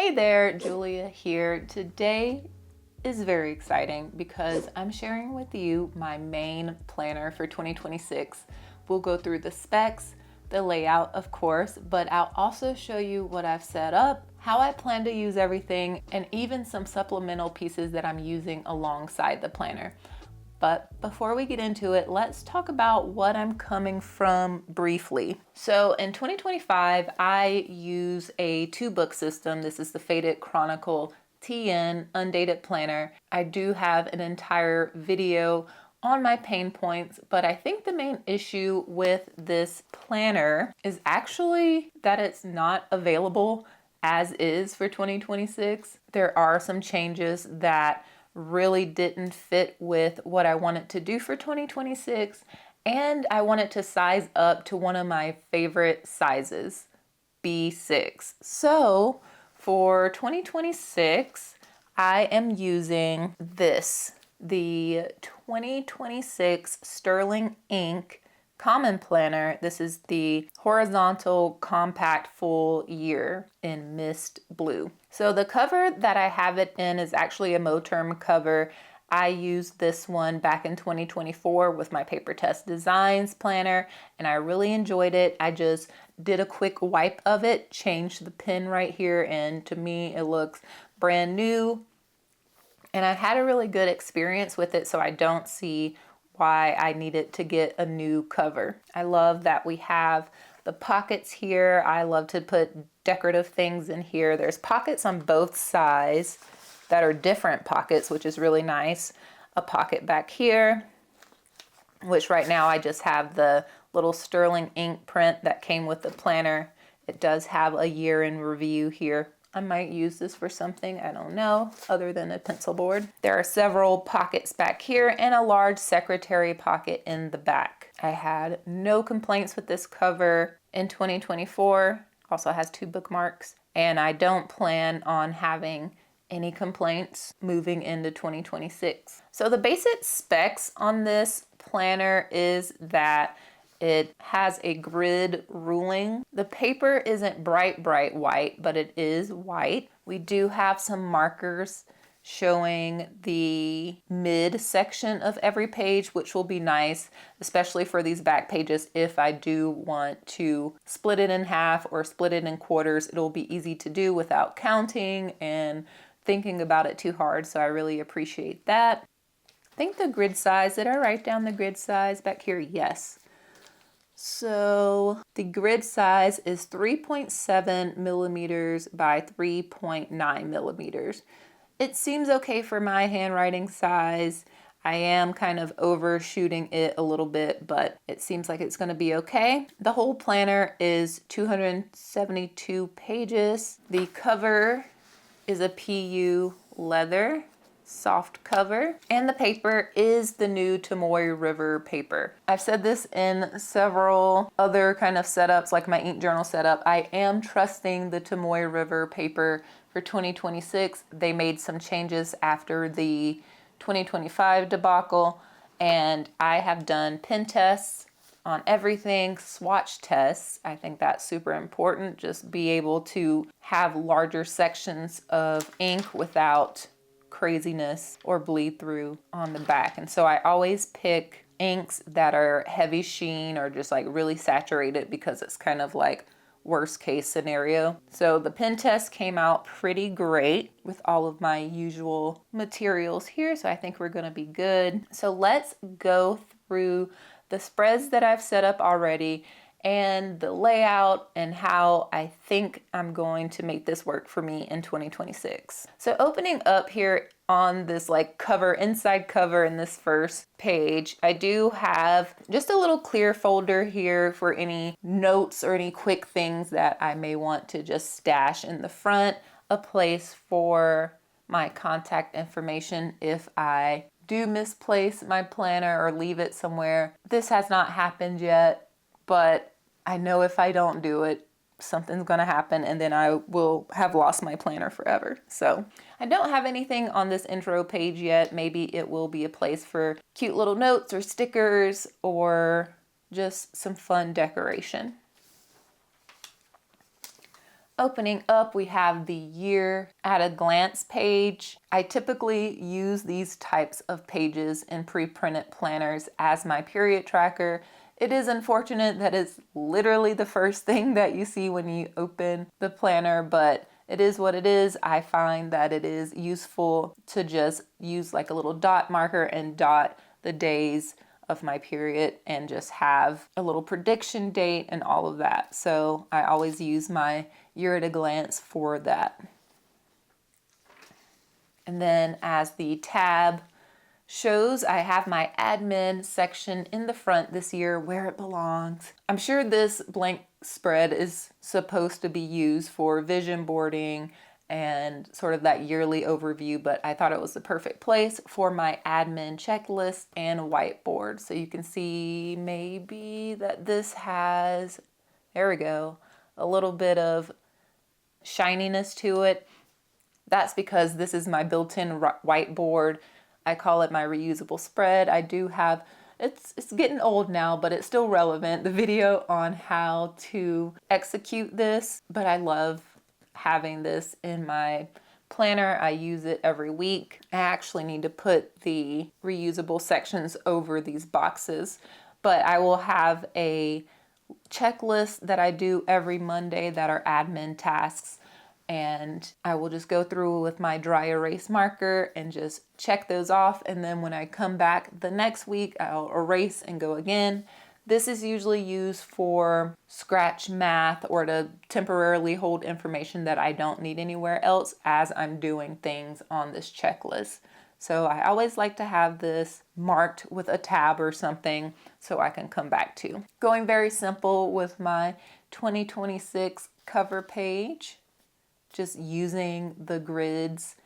Hey there, Julia here. Today is very exciting because I'm sharing with you my main planner for 2026. We'll go through the specs, the layout, of course, but I'll also show you what I've set up, how I plan to use everything, and even some supplemental pieces that I'm using alongside the planner. But before we get into it, let's talk about what I'm coming from briefly. So in 2025, I use a 2-book system. This is the Faded Chronicle TN Undated Planner. I do have an entire video on my pain points, but I think the main issue with this planner is actually that it's not available as is for 2026. There are some changes that really didn't fit with what I wanted to do for 2026, and I wanted to size up to one of my favorite sizes, B6. So for 2026, I am using the 2026 Sterling Ink Common Planner. This is the horizontal compact full year in mist blue. So the cover that I have it in is actually a Moterm cover. I used this one back in 2024 with my Paper Test Designs planner, and I really enjoyed it. I just did a quick wipe of it, changed the pen right here, and to me it looks brand new. And I had a really good experience with it, so I don't see why I needed to get a new cover. I love that we have the pockets here. I love to put decorative things in here. There's pockets on both sides that are different pockets, which is really nice. A pocket back here, which right now I just have the little Sterling Ink print that came with the planner. It does have a year in review here. I might use this for something, I don't know, other than a pencil board. There are several pockets back here and a large secretary pocket in the back. I had no complaints with this cover in 2024. Also has 2 bookmarks, and I don't plan on having any complaints moving into 2026. So the basic specs on this planner is that it has a grid ruling. The paper isn't bright white, but it is white. We do have some markers showing the mid section of every page, which will be nice, especially for these back pages. If I do want to split it in half or split it in quarters, it'll be easy to do without counting and thinking about it too hard. So I really appreciate that. I think the grid size, did I write down the grid size back here? Yes. So the grid size is 3.7 millimeters by 3.9 millimeters. It seems okay for my handwriting size. I am kind of overshooting it a little bit, but it seems like it's going to be okay. The whole planner is 272 pages. The cover is a PU leather soft cover, and the paper is the new Tomoe River paper. I've said this in several other kind of setups, like my ink journal setup. I am trusting the Tomoe River paper for 2026. They made some changes after the 2025 debacle, and I have done pen tests on everything, swatch tests. I think that's super important. Just be able to have larger sections of ink without craziness or bleed through on the back. And so I always pick inks that are heavy sheen or just like really saturated, because it's kind of like worst case scenario. So the pen test came out pretty great with all of my usual materials here. So I think we're going to be good. So let's go through the spreads that I've set up already and the layout and how I think I'm going to make this work for me in 2026. So opening up here on this like cover, inside cover in this first page, I do have just a little clear folder here for any notes or any quick things that I may want to just stash in the front, a place for my contact information if I do misplace my planner or leave it somewhere. This has not happened yet, but I know if I don't do it, something's gonna happen and then I will have lost my planner forever. So I don't have anything on this intro page yet. Maybe it will be a place for cute little notes or stickers or just some fun decoration. Opening up, we have the year at a glance page. I typically use these types of pages in pre-printed planners as my period tracker. It is unfortunate that it's literally the first thing that you see when you open the planner, but it is what it is. I find that it is useful to just use like a little dot marker and dot the days of my period and just have a little prediction date and all of that. So I always use my year at a glance for that. And then as the tab shows, I have my admin section in the front this year where it belongs. I'm sure this blank spread is supposed to be used for vision boarding and sort of that yearly overview, but I thought it was the perfect place for my admin checklist and whiteboard. So you can see maybe that this has, there we go, a little bit of shininess to it. That's because this is my built-in whiteboard. I call it my reusable spread. I do have, it's getting old now, but it's still relevant, the video on how to execute this, but I love having this in my planner. I use it every week. I actually need to put the reusable sections over these boxes, but I will have a checklist that I do every Monday that are admin tasks. And I will just go through with my dry erase marker and just check those off. And then when I come back the next week, I'll erase and go again. This is usually used for scratch math or to temporarily hold information that I don't need anywhere else as I'm doing things on this checklist. So I always like to have this marked with a tab or something so I can come back to. Going very simple with my 2026 cover page. Just using the grids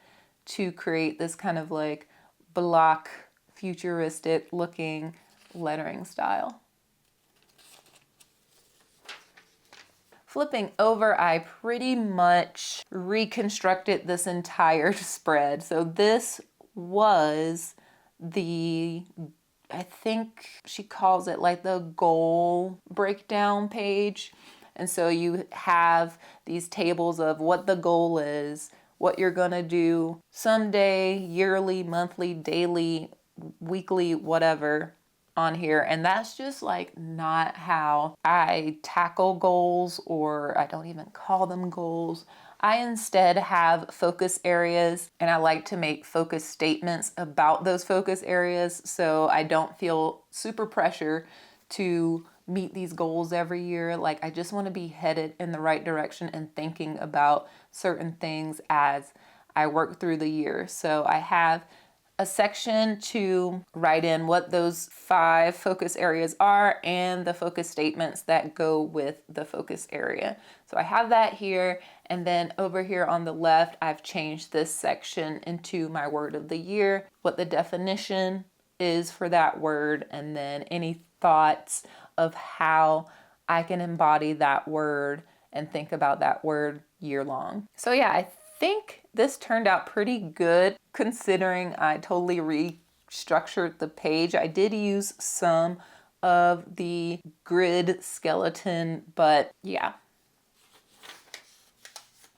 to create this kind of like block, futuristic looking lettering style. Flipping over, I pretty much reconstructed this entire spread. So this was the, I think she calls it like the goal breakdown page. And so you have these tables of what the goal is, what you're gonna do someday, yearly, monthly, daily, weekly, whatever on here. And that's just like not how I tackle goals, or I don't even call them goals. I instead have focus areas, and I like to make focus statements about those focus areas so I don't feel super pressure to meet these goals every year. Like I just want to be headed in the right direction and thinking about certain things as I work through the year. So I have a section to write in what those 5 focus areas are and the focus statements that go with the focus area. So I have that here, and then over here on the left, I've changed this section into my word of the year, what the definition is for that word, and then any thoughts of how I can embody that word and think about that word year long. So yeah, I think this turned out pretty good considering I totally restructured the page. I did use some of the grid skeleton, but yeah.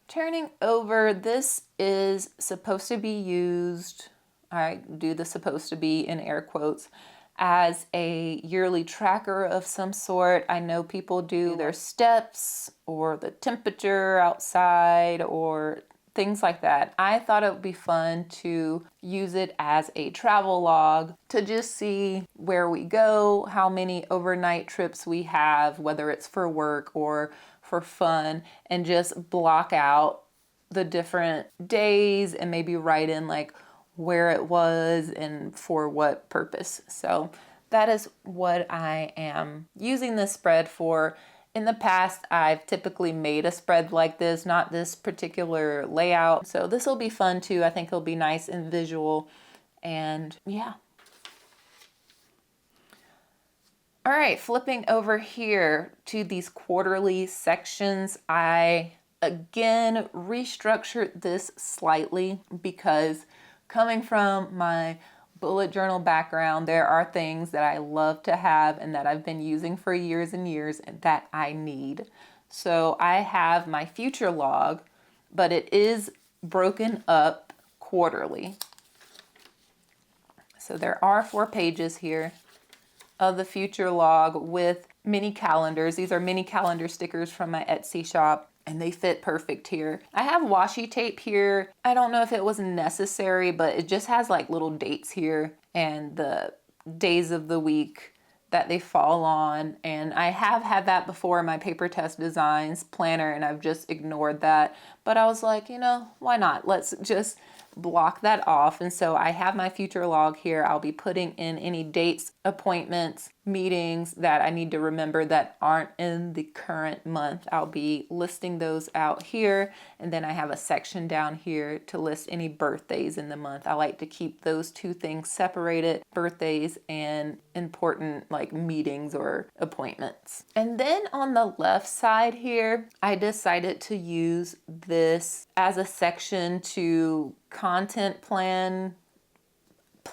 Turning over, this is supposed to be used, I do the supposed to be in air quotes, as a yearly tracker of some sort. I know people do their steps or the temperature outside or things like that. I thought it would be fun to use it as a travel log to just see where we go, how many overnight trips we have, whether it's for work or for fun, and just block out the different days and maybe write in like where it was and for what purpose. So that is what I am using this spread for. In the past, I've typically made a spread like this, not this particular layout. So this will be fun too. I think it'll be nice and visual, and yeah. All right, flipping over here to these quarterly sections, I again restructured this slightly because coming from my bullet journal background, there are things that I love to have and that I've been using for years and years and that I need. So I have my future log, but it is broken up quarterly. So there are 4 pages here of the future log with mini calendars. These are mini calendar stickers from my Etsy shop, and they fit perfect here. I have washi tape here. I don't know if it was necessary, but it just has like little dates here and the days of the week that they fall on. And I have had that before in my Paper Test Designs planner, and I've just ignored that. But I was like, you know, why not? Let's just block that off. And so I have my future log here. I'll be putting in any dates, appointments, meetings that I need to remember that aren't in the current month. I'll be listing those out here. And then I have a section down here to list any birthdays in the month. I like to keep those 2 things separated, birthdays and important like meetings or appointments. And then on the left side here, I decided to use this as a section to content plan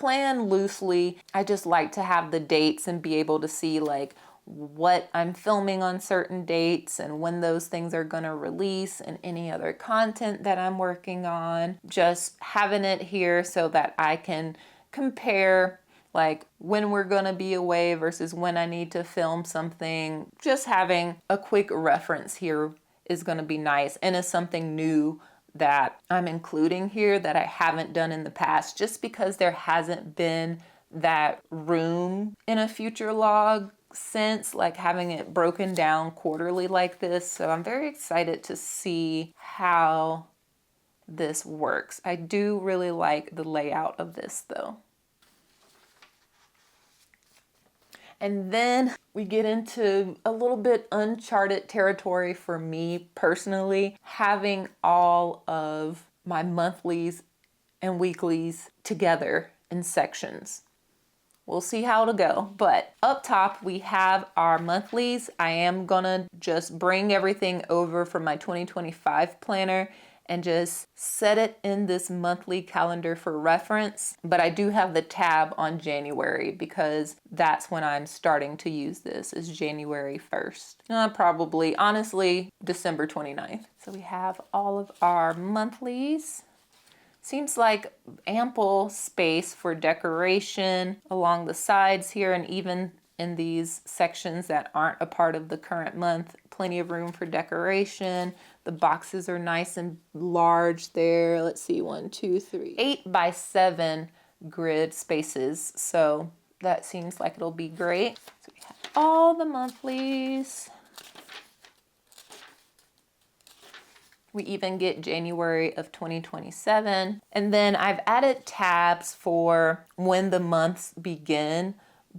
loosely. I just like to have the dates and be able to see like what I'm filming on certain dates and when those things are going to release and any other content that I'm working on. Just having it here so that I can compare like when we're going to be away versus when I need to film something. Just having a quick reference here is going to be nice and is something new that I'm including here that I haven't done in the past, just because there hasn't been that room in a future log since, like having it broken down quarterly like this. So I'm very excited to see how this works. I do really like the layout of this though. And then we get into a little bit uncharted territory for me personally, having all of my monthlies and weeklies together in sections. We'll see how it'll go. But up top, we have our monthlies. I am gonna just bring everything over from my 2025 planner and just set it in this monthly calendar for reference. But I do have the tab on January because that's when I'm starting to use this, is January 1st. Probably, honestly, December 29th. So we have all of our monthlies. Seems like ample space for decoration along the sides here, and even in these sections that aren't a part of the current month, plenty of room for decoration. The boxes are nice and large there. Let's see, 1, 2, 3, 8 by 7 grid spaces. So that seems like it'll be great. So we have all the monthlies. We even get January of 2027. And then I've added tabs for when the months begin.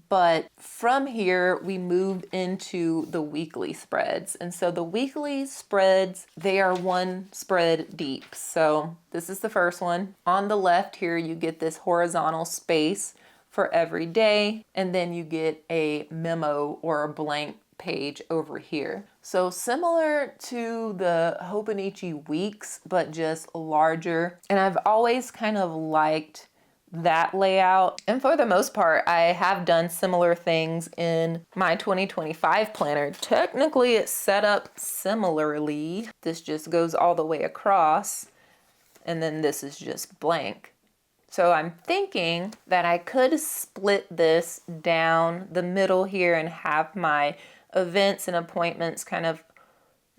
But from here, we moved into the weekly spreads. And so the weekly spreads, they are 1 spread deep. So this is the first one. On the left here, you get this horizontal space for every day. And then you get a memo or a blank page over here. So similar to the Hobonichi weeks, but just larger. And I've always kind of liked that layout. And for the most part, I have done similar things in my 2025 planner. Technically, it's set up similarly. This just goes all the way across, and then this is just blank. So I'm thinking that I could split this down the middle here and have my events and appointments kind of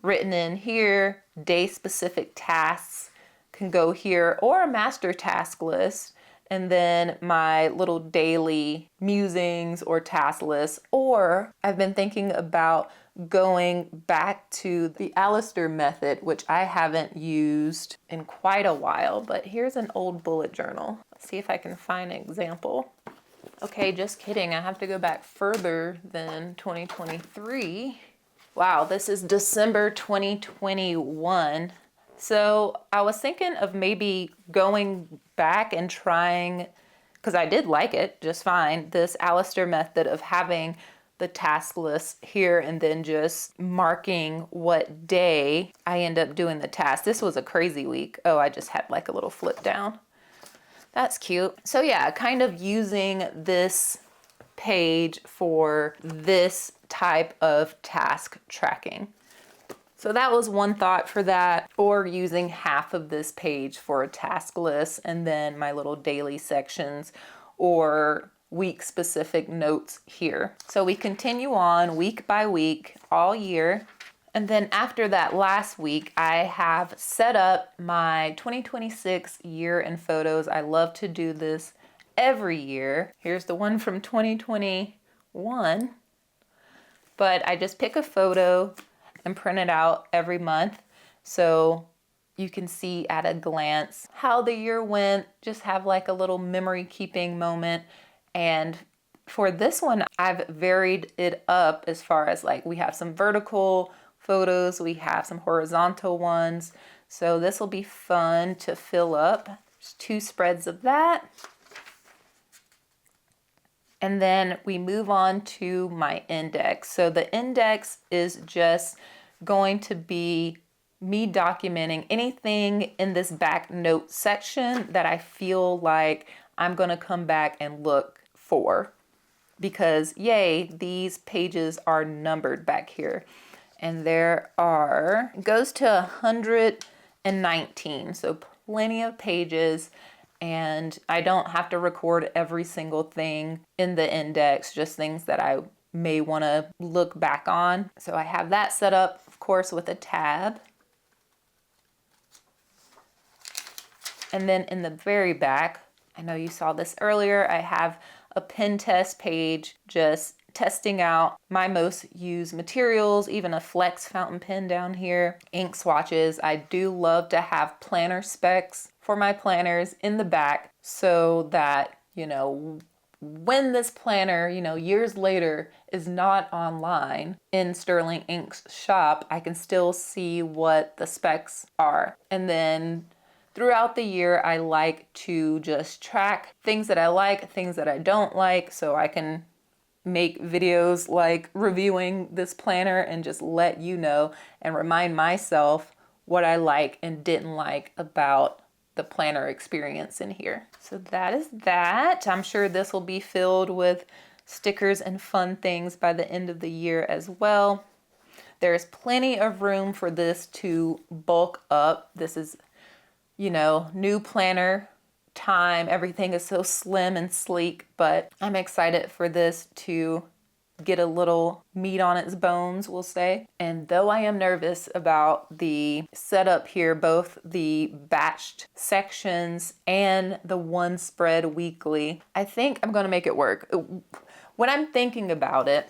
written in here. Day-specific tasks can go here, or a master task list. And then my little daily musings or task lists. Or I've been thinking about going back to the Alistair method, which I haven't used in quite a while, but here's an old bullet journal. Let's see if I can find an example. Okay, just kidding. I have to go back further than 2023. Wow, this is December 2021. So I was thinking of maybe going back and trying, because I did like it just fine, this Alistair method of having the task list here and then just marking what day I end up doing the task. This was a crazy week. Oh, I just had like a little flip down. That's cute. So yeah, kind of using this page for this type of task tracking. So that was one thought for that, or using half of this page for a task list and then my little daily sections or week specific notes here. So we continue on week by week all year. And then after that last week, I have set up my 2026 year in photos. I love to do this every year. Here's the one from 2021, but I just pick a photo and print it out every month so you can see at a glance how the year went, just have like a little memory keeping moment. And for this one, I've varied it up as far as like we have some vertical photos, we have some horizontal ones. So this will be fun to fill up. There's 2 spreads of that. And then we move on to my index. So the index is just going to be me documenting anything in this back note section that I feel like I'm going to come back and look for. Because yay, these pages are numbered back here. And there are, it goes to 119. So plenty of pages. And I don't have to record every single thing in the index, just things that I may want to look back on. So I have that set up, of course, with a tab. And then in the very back, I know you saw this earlier, I have a pen test page just testing out my most used materials, even a flex fountain pen down here, ink swatches. I do love to have planner specs for my planners in the back so that, you know, when this planner, you know, years later is not online in Sterling Ink's shop, I can still see what the specs are. And then throughout the year, I like to just track things that I like, things that I don't like, so I can make videos like reviewing this planner and just let you know and remind myself what I like and didn't like about the planner experience in here. So that is that. I'm sure this will be filled with stickers and fun things by the end of the year as well. There's plenty of room for this to bulk up. This is, you know, new planner time. Everything is so slim and sleek, but I'm excited for this to get a little meat on its bones, we'll say. And though I am nervous about the setup here, both the batched sections and the one spread weekly, I think I'm gonna make it work. When I'm thinking about it,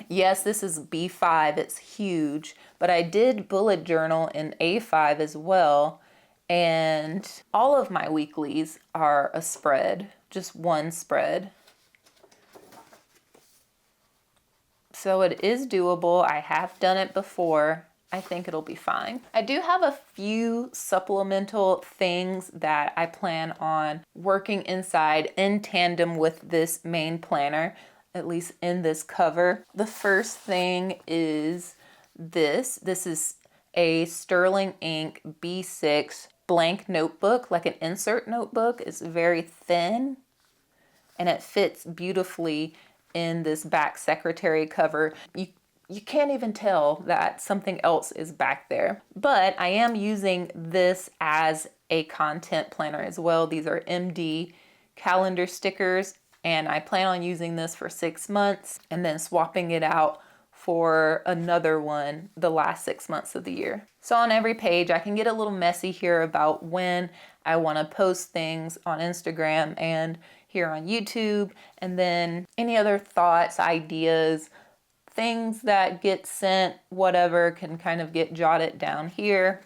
yes, this is B5, it's huge, but I did bullet journal in A5 as well. And all of my weeklies are a spread, just one spread. So it is doable. I have done it before. I think it'll be fine. I do have a few supplemental things that I plan on working inside in tandem with this main planner, at least in this cover. The first thing is this. This is a Sterling Ink B6 blank notebook, like an insert notebook. It's very thin and it fits beautifully in this back secretary cover. You can't even tell that something else is back there. But I am using this as a content planner as well. These are MD calendar stickers, and I plan on using this for 6 months and then swapping it out for another one the last 6 months of the year. So on every page, I can get a little messy here about when I want to post things on Instagram and here on YouTube, and then any other thoughts, ideas, things that get sent, whatever, can kind of get jotted down here.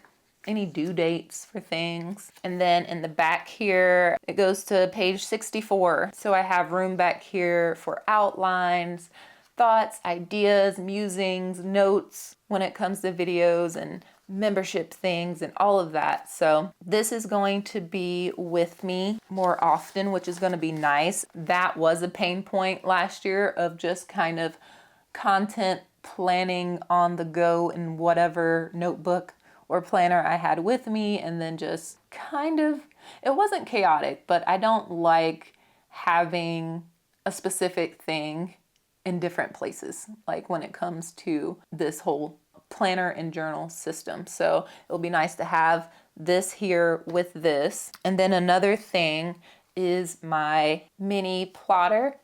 Any due dates for things. And then in the back here, it goes to page 64. So I have room back here for outlines, thoughts, ideas, musings, notes when it comes to videos and membership things and all of that. So this is going to be with me more often, which is going to be nice. That was a pain point last year of just kind of content planning on the go in whatever notebook or planner I had with me, and then just kind of, it wasn't chaotic, but I don't like having a specific thing in different places, like when it comes to this whole planner and journal system. So it'll be nice to have this here with this. And then another thing is my mini plotter.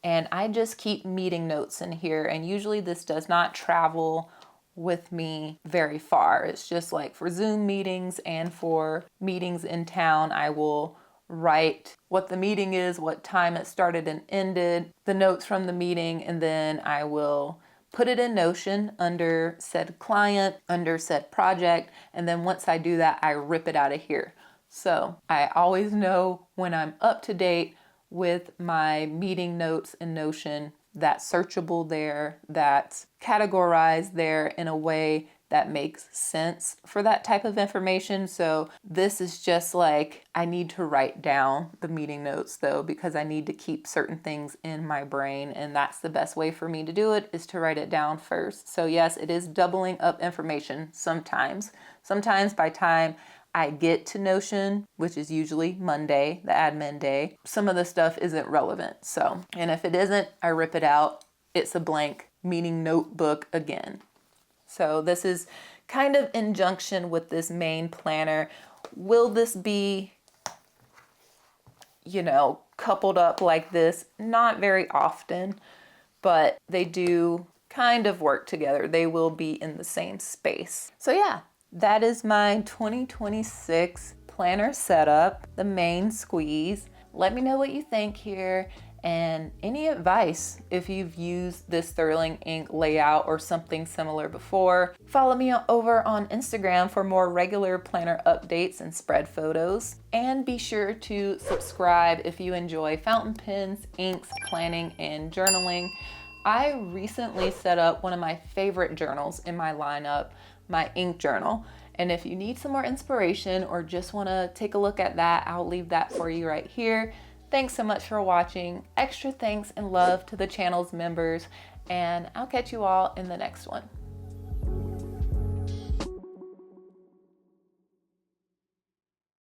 And I just keep meeting notes in here. And usually this does not travel with me very far. It's just like for Zoom meetings and for meetings in town, I will write what the meeting is, what time it started and ended, the notes from the meeting, and then I will put it in Notion under said client, under said project, and then once I do that, I rip it out of here. So I always know when I'm up to date with my meeting notes in Notion, that's searchable there, that's categorized there in a way that makes sense for that type of information. So this is just like, I need to write down the meeting notes though, because I need to keep certain things in my brain, and that's the best way for me to do it, is to write it down first. So yes, it is doubling up information sometimes. Sometimes by time I get to Notion, which is usually Monday, the admin day, some of the stuff isn't relevant. So, and if it isn't, I rip it out. It's a blank meeting notebook again. So this is kind of in junction with this main planner. Will this be, coupled up like this? Not very often, but they do kind of work together. They will be in the same space. So yeah, that is my 2026 planner setup, the main squeeze. Let me know what you think here, and any advice if you've used this Sterling ink layout or something similar before. Follow me over on Instagram for more regular planner updates and spread photos. And be sure to subscribe if you enjoy fountain pens, inks, planning, and journaling. I recently set up one of my favorite journals in my lineup, my ink journal. And if you need some more inspiration or just want to take a look at that, I'll leave that for you right here. Thanks so much for watching. Extra thanks and love to the channel's members, and I'll catch you all in the next one.